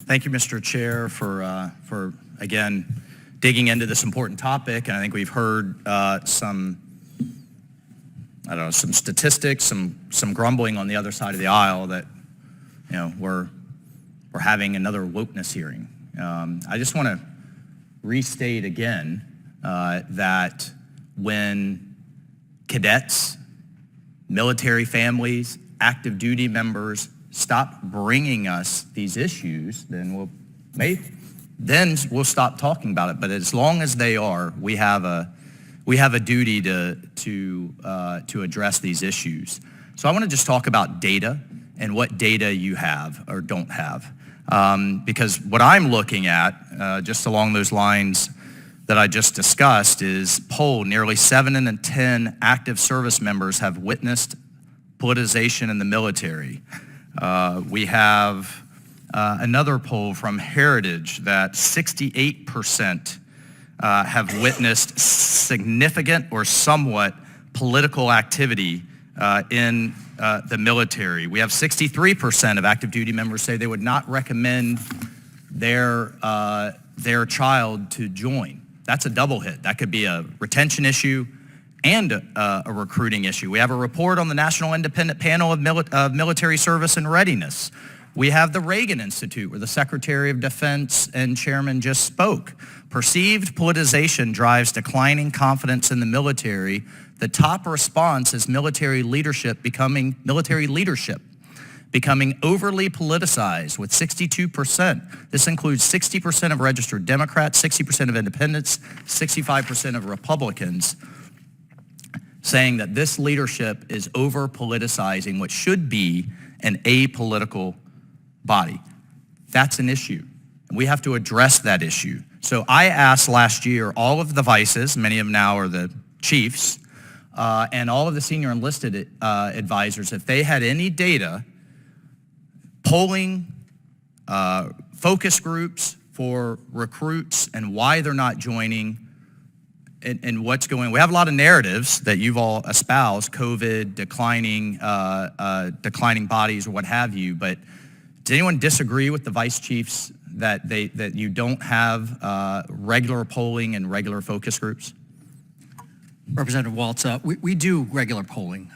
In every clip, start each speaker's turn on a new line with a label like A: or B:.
A: Thank you, Mr. Chair, for again digging into this important topic. And I think we've heard some statistics, some grumbling on the other side of the aisle that we're having another wokeness hearing. I just want to restate again that when cadets, military families, active duty members stop bringing us these issues, then we'll stop talking about it. But as long as they are, we have a duty to address these issues. So I want to just talk about data and what data you have or don't have, because what I'm looking at, just along those lines that I just discussed, is poll. Nearly 7 in 10 active service members have witnessed politicization in the military. We have another poll from Heritage that 68% have witnessed significant or somewhat political activity in the military. We have 63% of active duty members say they would not recommend their child to join. That's a double hit. That could be a retention issue and a recruiting issue. We have a report on the National Independent Panel of Military Service and Readiness. We have the Reagan Institute, where the Secretary of Defense and Chairman just spoke. Perceived politicization drives declining confidence in the military. The top response is military leadership becoming overly politicized with 62%. This includes 60% of registered Democrats, 60% of independents, 65% of Republicans, saying that this leadership is over-politicizing what should be an apolitical body. That's an issue. We have to address that issue. So I asked last year all of the vices, many of them now are the chiefs, and all of the senior enlisted advisors, if they had any data, polling, focus groups for recruits and why they're not joining, and what's going on. We have a lot of narratives that you've all espoused, COVID, declining bodies or what have you, but does anyone disagree with the vice chiefs that you don't have regular polling and regular focus groups?
B: Representative Waltz, we do regular polling.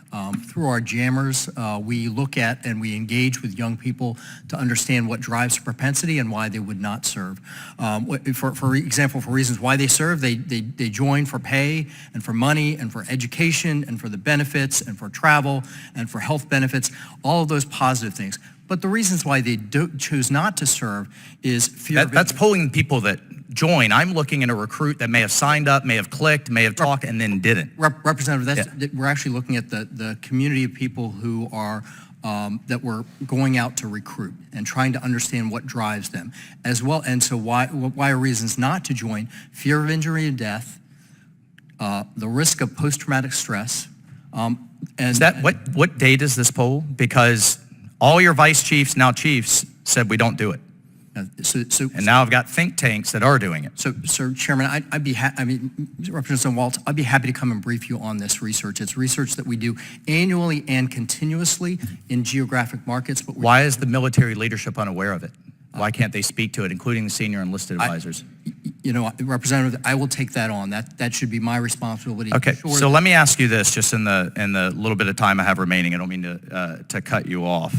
B: Through our jammers, we look at and we engage with young people to understand what drives propensity and why they would not serve. For example, for reasons why they serve, they join for pay and for money and for education and for the benefits and for travel and for health benefits, all of those positive things. But the reasons why they choose not to serve is fear.
A: That's polling people that join. I'm looking at a recruit that may have signed up, may have clicked, may have talked, and then didn't.
B: Representative, we're actually looking at the community of people who are that we're going out to recruit and trying to understand what drives them as well. And so why are reasons not to join? Fear of injury and death, the risk of post-traumatic stress.
A: Is that what date is this poll? Because all your vice chiefs, now chiefs, said we don't do it. And now I've got think tanks that are doing it.
B: So Chairman, Representative Waltz, I'd be happy to come and brief you on this research. It's research that we do annually and continuously in geographic markets. But
A: why is the military leadership unaware of it? Why can't they speak to it, including the senior enlisted advisors?
B: Representative, I will take that on. That should be my responsibility.
A: Okay, so let me ask you this, just in the little bit of time I have remaining. I don't mean to cut you off.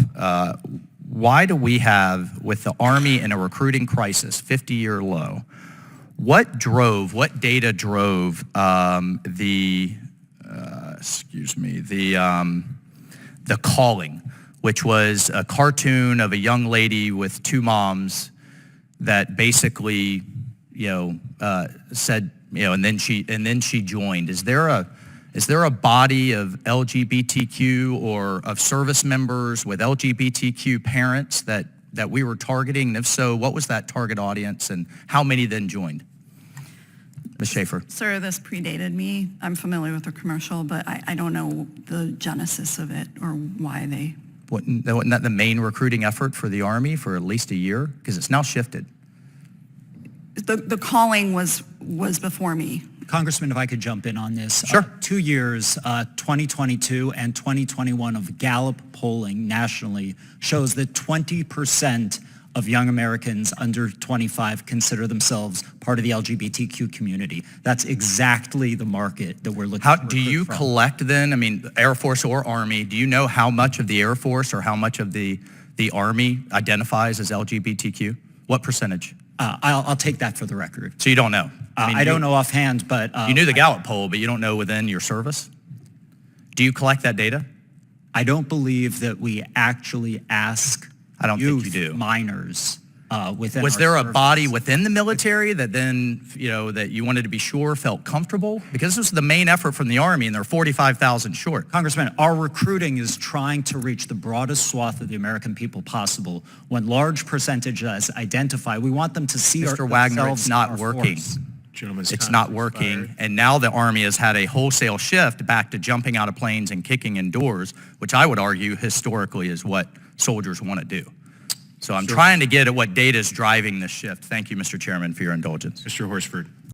A: Why do we have, with the Army in a recruiting crisis, 50-year low, what data drove the calling, which was a cartoon of a young lady with two moms that basically, said, and then she joined. Is there a body of LGBTQ or of service members with LGBTQ parents that we were targeting? And if so, what was that target audience and how many then joined? Ms. Schaefer.
C: Sir, this predated me. I'm familiar with the commercial, but I don't know the genesis of it or why they...
A: Wasn't that the main recruiting effort for the Army for at least a year? Because it's now shifted.
C: The calling was before me.
D: Congressman, if I could jump in on this.
A: Sure.
D: 2 years, 2022 and 2021 of Gallup polling nationally shows that 20% of young Americans under 25 consider themselves part of the LGBTQ community. That's exactly the market that we're looking
A: How
D: to
A: do you
D: recruit from.
A: collect then? I mean, Air Force or Army, do you know how much of the Air Force or how much of the Army identifies as LGBTQ? What percentage?
D: I'll take that for the record.
A: So you don't know? mean,
D: I don't know offhand, but...
A: You knew the Gallup poll, but you don't know within your service? Do you collect that data?
D: I don't believe that we actually ask
A: I don't think you do.
D: minors within
A: Was
D: our
A: there a
D: service.
A: body within the military that then, that you wanted to be sure felt comfortable? Because this was the main effort from the Army, and they're 45,000 short.
D: Congressman, our recruiting is trying to reach the broadest swath of the American people possible. When large percentages identify, we want them to see
A: Mr. Wagner,
D: themselves
A: it's
D: in
A: not
D: our
A: working.
D: force.
E: Gentleman's
A: It's
E: time
A: not
E: has
A: working,
E: expired.
A: and now the Army has had a wholesale shift back to jumping out of planes and kicking in doors, which I would argue historically is what soldiers want to do. So I'm trying to get at what data is driving this shift. Thank you, Mr. Chairman, for your indulgence.
E: Mr. Horsford.